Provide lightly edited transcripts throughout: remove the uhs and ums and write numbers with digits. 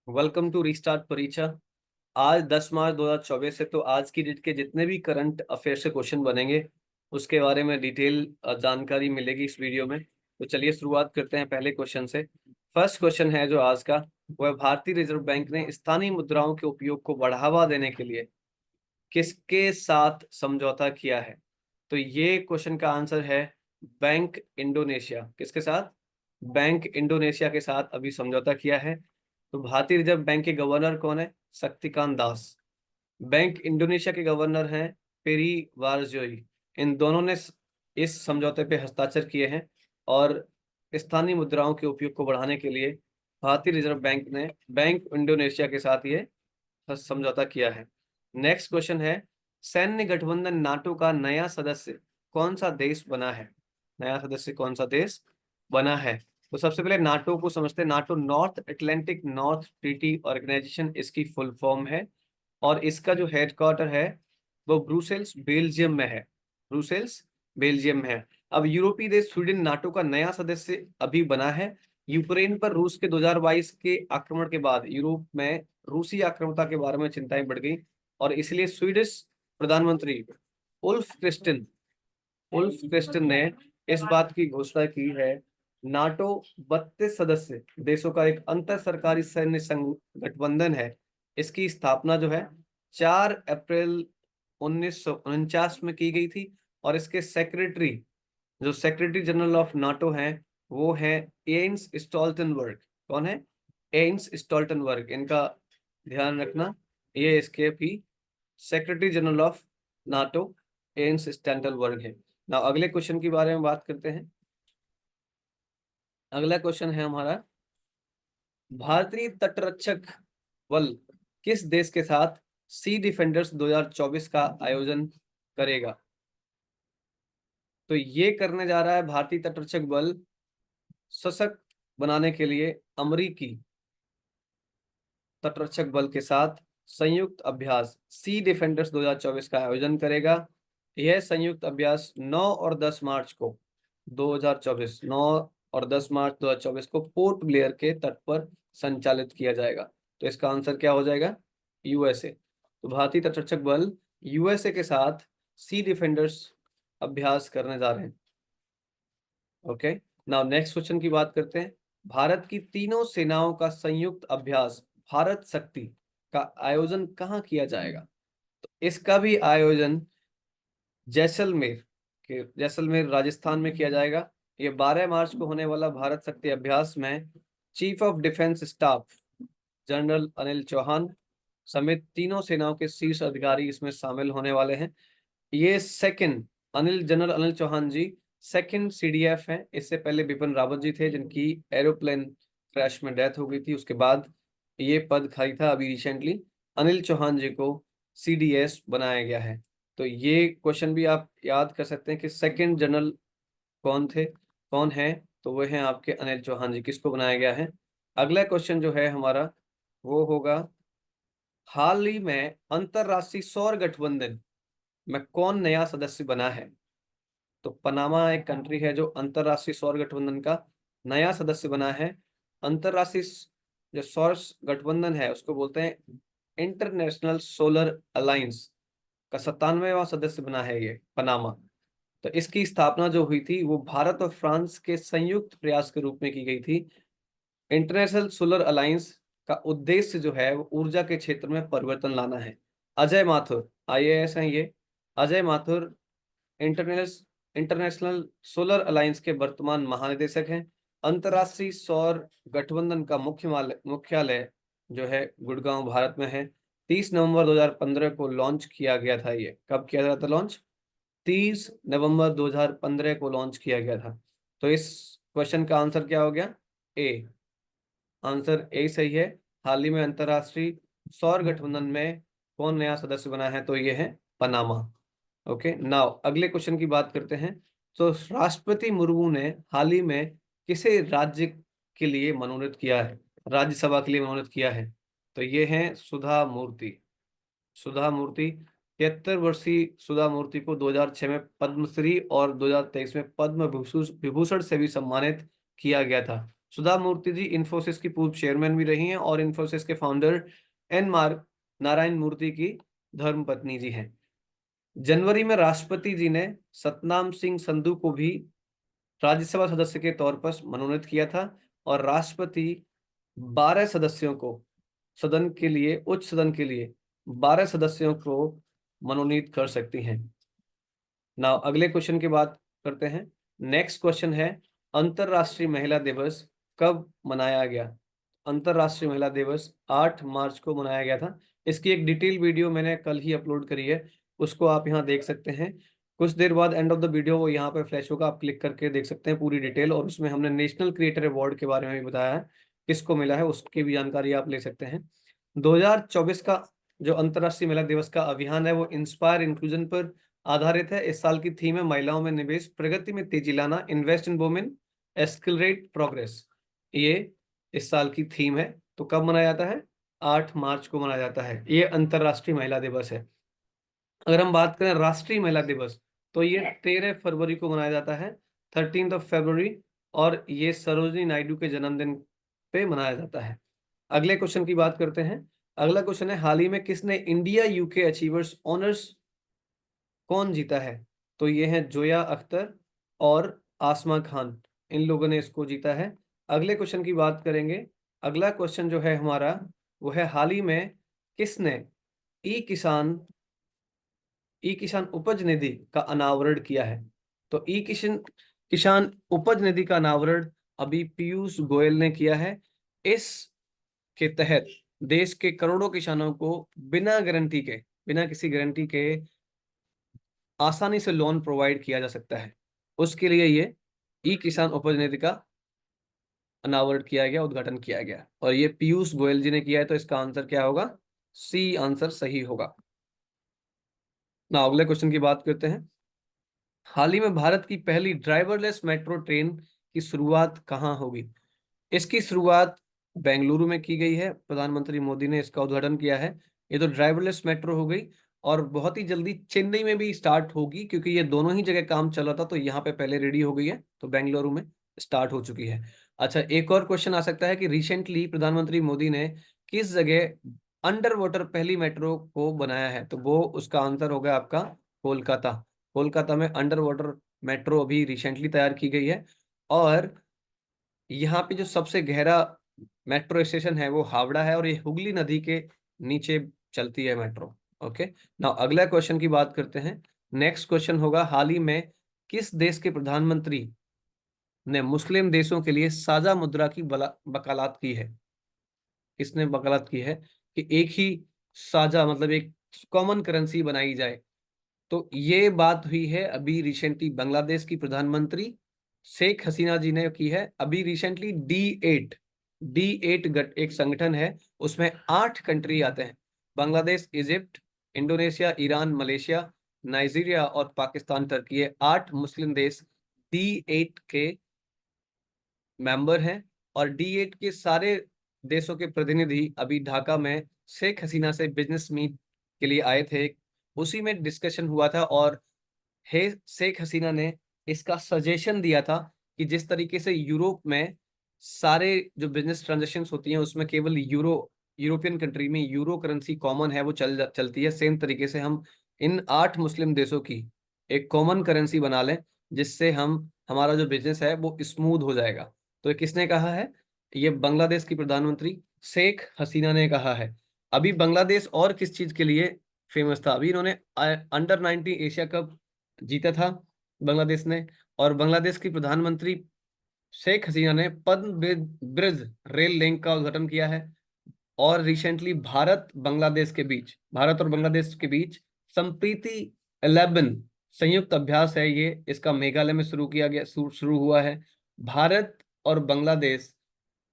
Welcome to restart परीक्षा। आज 10 मार्च 2024 है, तो आज की डेट के जितने भी करंट अफेयर से क्वेश्चन बनेंगे उसके बारे में डिटेल जानकारी मिलेगी इस वीडियो में। तो चलिए शुरुआत करते हैं पहले क्वेश्चन से। फर्स्ट क्वेश्चन है जो आज का, वो है भारतीय रिजर्व बैंक ने स्थानीय मुद्राओं के उपयोग को बढ़ावा देने के लिए किसके साथ समझौता किया है? तो ये क्वेश्चन का आंसर है बैंक इंडोनेशिया। किसके साथ? बैंक इंडोनेशिया के साथ अभी समझौता किया है। तो भारतीय रिजर्व बैंक के गवर्नर कौन है? शक्तिकांत दास। बैंक इंडोनेशिया के गवर्नर हैं पेरी वारजोई। इन दोनों ने इस समझौते पे हस्ताक्षर किए हैं और स्थानीय मुद्राओं के उपयोग को बढ़ाने के लिए भारतीय रिजर्व बैंक ने बैंक इंडोनेशिया के साथ ये समझौता किया है। नेक्स्ट क्वेश्चन है, सैन्य गठबंधन नाटो का नया सदस्य कौन सा देश बना है? नया सदस्य कौन सा देश बना है? तो सबसे पहले नाटो को समझते हैं। NATO North Atlantic North Treaty Organisation इसकी फुल फॉर्म है और इसका जो हेडक्वार्टर है वो ब्रुसेल्स बेल्जियम में है। ब्रुसेल्स बेल्जियम में है। अब यूरोपीय देश स्वीडन नाटो का नया सदस्य अभी बना है। यूक्रेन पर रूस के 2022 के आक्रमण के बाद यूरोप में रूसी आक्रामकता के बारे में चिंताएं बढ़ गई और इसलिए स्वीडिश प्रधानमंत्री उल्फ क्रिस्टन ने इस बात की घोषणा की है, नाटो 32 सदस्य देशों का एक अंतर सरकारी सैन्य गठबंधन है। इसकी स्थापना जो है 4 अप्रैल 1949 में की गई थी और इसके सेक्रेटरी, जो सेक्रेटरी जनरल ऑफ नाटो हैं, वो है एन्स स्टोल्टनबर्ग। कौन है? Jens Stoltenberg. इनका ध्यान रखना, ये इसके भी secretary general of NATO Jens Stoltenberg है। ना अगले क्वेश्चन के बारे में बात करते हैं। अगला क्वेश्चन है हमारा, भारतीय तटरक्षक बल किस देश के साथ सी डिफेंडर्स 2024 का आयोजन करेगा? तो ये करने जा रहा है भारतीय तटरक्षक बल सशक्त बनाने के लिए अमेरिकी तटरक्षक बल के साथ संयुक्त अभ्यास सी डिफेंडर्स 2024 का आयोजन करेगा। यह संयुक्त अभ्यास 9 और 10 मार्च को 2024 9 और 10 मार्च 2024 को पोर्ट ब्लेयर के तट पर संचालित किया जाएगा। तो इसका आंसर क्या हो जाएगा? यूएसए। तो भारतीय तटरक्षक बल यूएसए के साथ सी डिफेंडर्स अभ्यास करने जा रहे हैं। ओके, नाउ नेक्स्ट क्वेश्चन की बात करते हैं। भारत की तीनों सेनाओं का संयुक्त अभ्यास भारत शक्ति का आयोजन कहाँ किया जाएगा? तो इसका भी आयोजन जैसलमेर राजस्थान में किया जाएगा। ये 12 मार्च को होने वाला भारत शक्ति अभ्यास में chief of defence staff general Anil Chauhan समेत तीनों सेनाओं के शीर्ष अधिकारी इसमें शामिल होने वाले हैं। ये सेकंड जनरल अनिल चौहान जी सेकंड सीडीएफ हैं। इससे पहले बिपिन रावत जी थे जिनकी एरोप्लेन क्रैश में डेथ हो गई थी। उसके बाद ये पद खाली था। अभी रिसेंटली अनिल चौहान जी को सीडीएस बनाया गया है। तो ये क्वेश्चन भी आप याद कर सकते हैं कि सेकंड जनरल कौन है? तो वो हैं आपके अनिल चौहान जी। किसको बनाया गया है? अगला क्वेश्चन जो है हमारा वो होगा, हाल ही में अंतरराष्ट्रीय सौर गठबंधन में कौन नया सदस्य बना है? तो पनामा एक कंट्री है जो अंतरराष्ट्रीय सौर गठबंधन का नया सदस्य बना है। अंतरराष्ट्रीय जो सौर गठबंधन है उसको बोलते हैं इंटरनेशनल सोलर अलायंस का 97वां सदस्य बना है ये पनामा। तो इसकी स्थापना जो हुई थी वो भारत और फ्रांस के संयुक्त प्रयास के रूप में की गई थी। इंटरनेशनल सोलर अलायंस का उद्देश्य जो है वो ऊर्जा के क्षेत्र में परिवर्तन लाना है। अजय माथुर आईएएस हैं ये। Ajay Mathur international solar alliance के वर्तमान महानिदेशक हैं। अंतर्राष्ट्रीय सौर गठबंधन का मुख्यालय जो है गुड़गांव भारत में है। 30 नवंबर 2015 को लॉन्च किया गया था। ये कब किया गया था लॉन्च? 30 नवंबर 2015 को लॉन्च किया गया था। तो इस क्वेश्चन का आंसर क्या हो गया? ए। आंसर ए सही है। हाल ही में अंतरराष्ट्रीय सौर गठबंधन में कौन नया सदस्य बना है? तो ये है पनामा। ओके, नाउ अगले क्वेश्चन की बात करते हैं। तो राष्ट्रपति मुर्मू ने हाल ही में किसे राज्य के लिए मनोनीत किया है, राज्यसभा के लिए मनोनीत किया है? तो ये हैं सुधा मूर्ति। सुधा मूर्ति 73 वर्षीय सुधा मूर्ति को 2006 में पद्मश्री और 2023 में पद्म विभूषण से भी सम्मानित किया गया था। सुधा मूर्ति जी इंफोसिस की पूर्व चेयरमैन भी रही हैं और इंफोसिस के फाउंडर नारायण मूर्ति की धर्मपत्नी जी हैं। जनवरी में राष्ट्रपति जी ने सतनाम सिंह संधू को भी राज्यसभा सदस्य के तौर पर मनोनीत किया था और राष्ट्रपति 12 सदस्यों को सदन के लिए, उच्च सदन के लिए 12 सदस्यों को मनोनीत कर सकती हैं। नाउ अगले क्वेश्चन की बात करते हैं। नेक्स्ट क्वेश्चन है, अंतरराष्ट्रीय महिला दिवस कब मनाया गया? अंतरराष्ट्रीय महिला दिवस 8 मार्च को मनाया गया था। इसकी एक डिटेल वीडियो मैंने कल ही अपलोड करी है, उसको आप यहाँ देख सकते हैं। कुछ देर बाद एंड ऑफ द वीडियो वो यहाँ पे फ्लैश होगा, आप क्लिक करके देख सकते हैं पूरी डिटेल। और उसमें हमने नेशनल क्रिएटर अवार्ड के बारे में भी बताया है, किसको मिला है उसकी भी जानकारी आप ले सकते हैं। 2024 का जो अंतरराष्ट्रीय महिला दिवस का अभियान है वो इंस्पायर इंक्लूजन पर आधारित है। इस साल की थीम है महिलाओं में निवेश, प्रगति में तेजी लाना, invest in women, accelerate progress. ये इस साल की थीम है। तो कब मनाया जाता है? 8 मार्च को मनाया जाता है। ये अंतरराष्ट्रीय महिला दिवस है। अगर हम बात करें राष्ट्रीय महिला दिवस, तो ये 13 फरवरी को मनाया जाता है, 13 फरवरी, और ये सरोजिनी नायडू के जन्मदिन पे मनाया जाता है। अगले क्वेश्चन की बात करते हैं। अगला क्वेश्चन है, हाल ही में किसने इंडिया यूके अचीवर्स ऑनर्स कौन जीता है? तो ये हैं जोया अख्तर और आसमा खान, इन लोगों ने इसको जीता है। अगले क्वेश्चन की बात करेंगे। अगला क्वेश्चन जो है हमारा वो है, हाल ही में किसने ई किसान उपज निधि का अनावरण किया है? तो ई किसान किसान उपज निधि का अनावरण अभी पीयूष गोयल ने किया है। इस के तहत देश के करोड़ों किसानों को बिना किसी गारंटी के आसानी से लोन प्रोवाइड किया जा सकता है। उसके लिए ये ई किसान उपज निधि का अनावरण किया गया, उद्घाटन किया गया, और ये पीयूष गोयल जी ने किया है। तो इसका आंसर क्या होगा? सी आंसर सही होगा ना। अगले क्वेश्चन की बात करते हैं। हाल ही में भारत की पहली ड्राइवरलेस मेट्रो ट्रेन की शुरुआत कहाँ होगी? इसकी शुरुआत बेंगलुरु में की गई है, प्रधानमंत्री मोदी ने इसका उद्घाटन किया है। ये तो ड्राइवरलेस मेट्रो हो गई, और बहुत ही जल्दी चेन्नई में भी स्टार्ट होगी, क्योंकि ये दोनों ही जगह काम चल रहा था। तो यहाँ पे पहले रेडी हो गई है, तो बेंगलुरु में स्टार्ट हो चुकी है। अच्छा, एक और क्वेश्चन आ सकता है कि रिसेंटली प्रधानमंत्री मोदी ने किस जगह अंडर वाटर पहली मेट्रो को बनाया है? तो वो उसका आंसर होगा आपका कोलकाता। कोलकाता में अंडर वाटर मेट्रो अभी रिसेंटली तैयार की गई है। और यहाँ पे जो सबसे गहरा मेट्रो स्टेशन है वो हावड़ा है, और ये हुगली नदी के नीचे चलती है मेट्रो। ओके, नाउ अगला क्वेश्चन की बात करते हैं। नेक्स्ट क्वेश्चन होगा, हाल ही में किस देश के प्रधानमंत्री ने मुस्लिम देशों के लिए साझा मुद्रा की वकालत की है? किसने वकालत की है कि एक ही साझा, मतलब एक कॉमन करेंसी बनाई जाए? तो ये बात हुई है अभी रिसेंटली, बांग्लादेश की प्रधानमंत्री शेख हसीना जी ने की है अभी रिसेंटली। डी एट गट एक संगठन है, उसमें 8 कंट्री आते हैं, Bangladesh, Egypt, Indonesia, Iran, Malaysia, Nigeria और पाकिस्तान, टर्की। ये 8 मुस्लिम देश डी 8 के मेंबर हैं। और डी 8 के सारे देशों के प्रतिनिधि अभी ढाका में शेख हसीना से बिजनेस मीट के लिए आए थे। उसी में डिस्कशन हुआ था, और हे शेख हसीना ने इसका सजेशन दिया था कि जिस तरीके से यूरोप में सारे जो बिजनेस ट्रांजेक्शन्स होती हैं उसमें केवल यूरोपियन कंट्री में यूरो करेंसी कॉमन है, वो चलती है, सेम तरीके से हम इन 8 मुस्लिम देशों की एक कॉमन करेंसी बना लें, जिससे हमारा जो बिजनेस है वो स्मूथ हो जाएगा। तो ये किसने कहा है? ये बांग्लादेश की प्रधानमंत्री शेख हसीना ने कहा है। अभी बांग्लादेश और किस चीज के लिए फेमस था? अभी इन्होंने अंडर 19 एशिया कप जीता था बांग्लादेश ने, और बांग्लादेश की प्रधानमंत्री शेख हसीना ने पद्म ब्रिज रेल लिंक का उद्घाटन किया है। और रिसेंटली भारत और बांग्लादेश के बीच संप्रीति 11 संयुक्त अभ्यास है, ये इसका मेघालय में शुरू किया गया, शुरू हुआ है। भारत और बांग्लादेश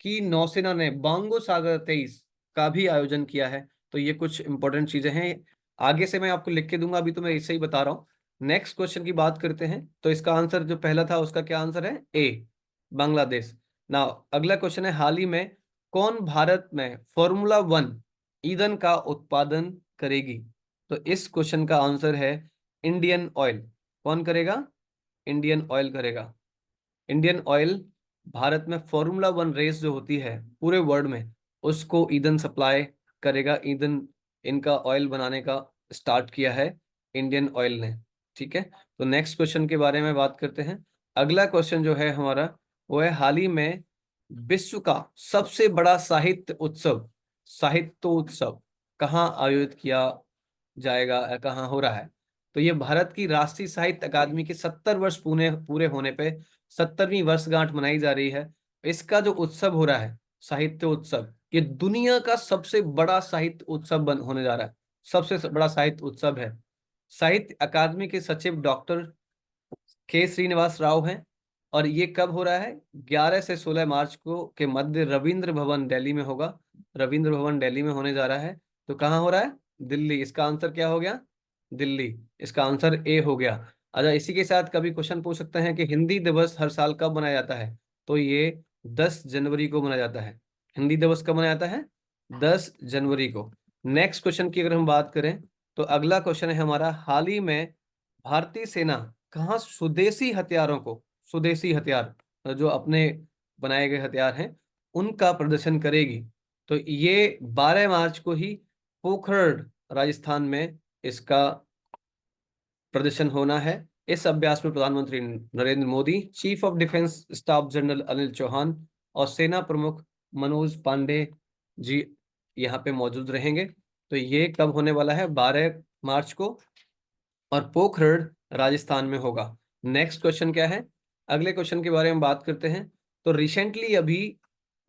की नौसेना ने बांगो सागर 23 का भी आयोजन किया है। तो ये कुछ इंपॉर्टेंट चीजें हैं, आगे से मैं आपको लिख के दूंगा, अभी तो मैं इससे ही बता रहा हूँ। नेक्स्ट क्वेश्चन की बात करते हैं। तो इसका आंसर जो पहला था उसका क्या आंसर है? ए, बांग्लादेश ना। अगला क्वेश्चन है, हाल ही में कौन भारत में Formula 1 ईंधन का उत्पादन करेगी? तो इस क्वेश्चन का आंसर है इंडियन ऑयल। कौन करेगा? इंडियन ऑयल करेगा। इंडियन ऑयल भारत में फॉर्मूला 1 रेस जो होती है पूरे वर्ल्ड में, उसको ईंधन सप्लाई करेगा, ईंधन इनका ऑयल बनाने का स्टार्ट किया है इंडियन ऑयल ने। ठीक है, तो नेक्स्ट क्वेश्चन के बारे में बात करते हैं। अगला क्वेश्चन जो है हमारा वो है, हाल ही में विश्व का सबसे बड़ा साहित्य उत्सव कहाँ आयोजित किया जाएगा, कहाँ हो रहा है? तो ये भारत की राष्ट्रीय साहित्य अकादमी के 70 वर्ष पूरे पूरे होने पे 70वीं वर्षगांठ मनाई जा रही है। इसका जो उत्सव हो रहा है साहित्य उत्सव, ये दुनिया का सबसे बड़ा साहित्य उत्सव होने जा रहा है, सबसे बड़ा साहित्य उत्सव है। साहित्य अकादमी के सचिव डॉक्टर के श्रीनिवास राव हैं, और ये कब हो रहा है? 11 से 16 मार्च को के मध्य रविंद्र भवन दिल्ली में होगा। रविंद्र भवन दिल्ली में होने जा रहा है। तो कहाँ हो रहा है? दिल्ली। इसका आंसर क्या हो गया? दिल्ली। इसका आंसर ए हो गया। अच्छा, इसी के साथ कभी क्वेश्चन पूछ सकते हैं कि हिंदी दिवस हर साल कब मनाया जाता है? तो ये 10 जनवरी को मनाया जाता है। हिंदी दिवस कब मनाया जाता है? 10 जनवरी को। नेक्स्ट क्वेश्चन की अगर हम बात करें, तो अगला क्वेश्चन है हमारा, हाल ही में भारतीय सेना कहाँ स्वदेशी हथियार जो अपने बनाए गए हथियार हैं उनका प्रदर्शन करेगी? तो ये 12 मार्च को ही पोखरण राजस्थान में इसका प्रदर्शन होना है। इस अभ्यास में प्रधानमंत्री Narendra Modi, chief of defence staff general Anil Chauhan और सेना प्रमुख मनोज पांडे जी यहाँ पे मौजूद रहेंगे। तो ये कब होने वाला है? 12 मार्च को, और पोखरण राजस्थान में होगा। नेक्स्ट क्वेश्चन क्या है? अगले क्वेश्चन के बारे में बात करते हैं। तो रिसेंटली अभी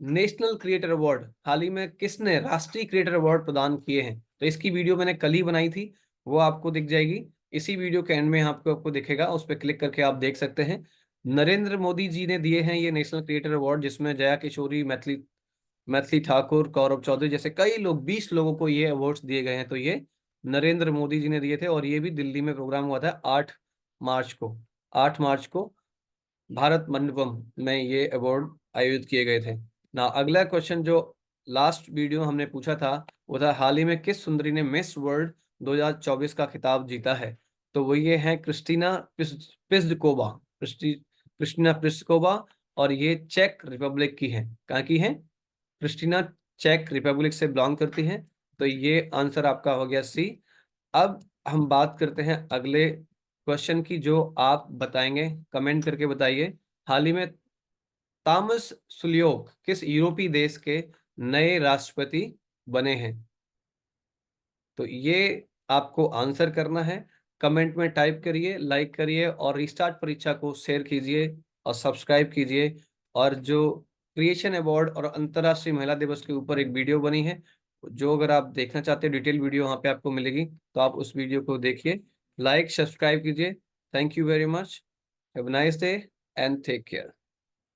नेशनल क्रिएटर अवार्ड, हाल ही में किसने राष्ट्रीय क्रिएटर अवार्ड प्रदान किए हैं? तो इसकी वीडियो मैंने कल ही बनाई थी, वो आपको दिख जाएगी इसी वीडियो के एंड में, आपको दिखेगा, उस पर क्लिक करके आप देख सकते हैं। नरेंद्र मोदी जी ने दिए हैं ये नेशनल क्रिएटर अवार्ड, जिसमें जया किशोरी, मैथिली ठाकुर, गौरव चौधरी जैसे कई लोग, 20 लोगों को ये अवार्ड्स दिए गए हैं। तो ये नरेंद्र मोदी जी ने दिए थे, और ये भी दिल्ली में प्रोग्राम हुआ था 8 मार्च को। 8 मार्च को भारत मंडपम में ये अवार्ड आयोजित किए गए थे ना। अगला क्वेश्चन जो लास्ट वीडियो हमने पूछा था वो था, हाल ही में किस सुंदरी ने मिस वर्ल्ड 2024 का खिताब जीता है? तो वो ये है पिस्डकोवा, क्रिस्टीना पिस्डकोवा, और ये चेक रिपब्लिक की है। कहाँ की है? क्रिस्टीना चेक रिपब्लिक से बिलोंग करती हैं। तो ये आंसर आपका हो गया सी। अब हम बात करते हैं अगले क्वेश्चन की, जो आप बताएंगे, कमेंट करके बताइए। हाल ही में थॉमस सुलियोक किस यूरोपीय देश के नए राष्ट्रपति बने हैं? तो ये आपको आंसर करना है, कमेंट में टाइप करिए, लाइक करिए, और रिस्टार्ट परीक्षा को शेयर कीजिए और सब्सक्राइब कीजिए। और जो क्रिएशन अवार्ड और अंतर्राष्ट्रीय महिला दिवस के ऊपर एक वीडियो बनी है, जो अगर आप देखना चाहते हैं डिटेल वीडियो वहाँ पे आपको मिलेगी, तो आप उस वीडियो को देखिए, लाइक सब्सक्राइब कीजिए। Thank you very much, have a nice day and take care.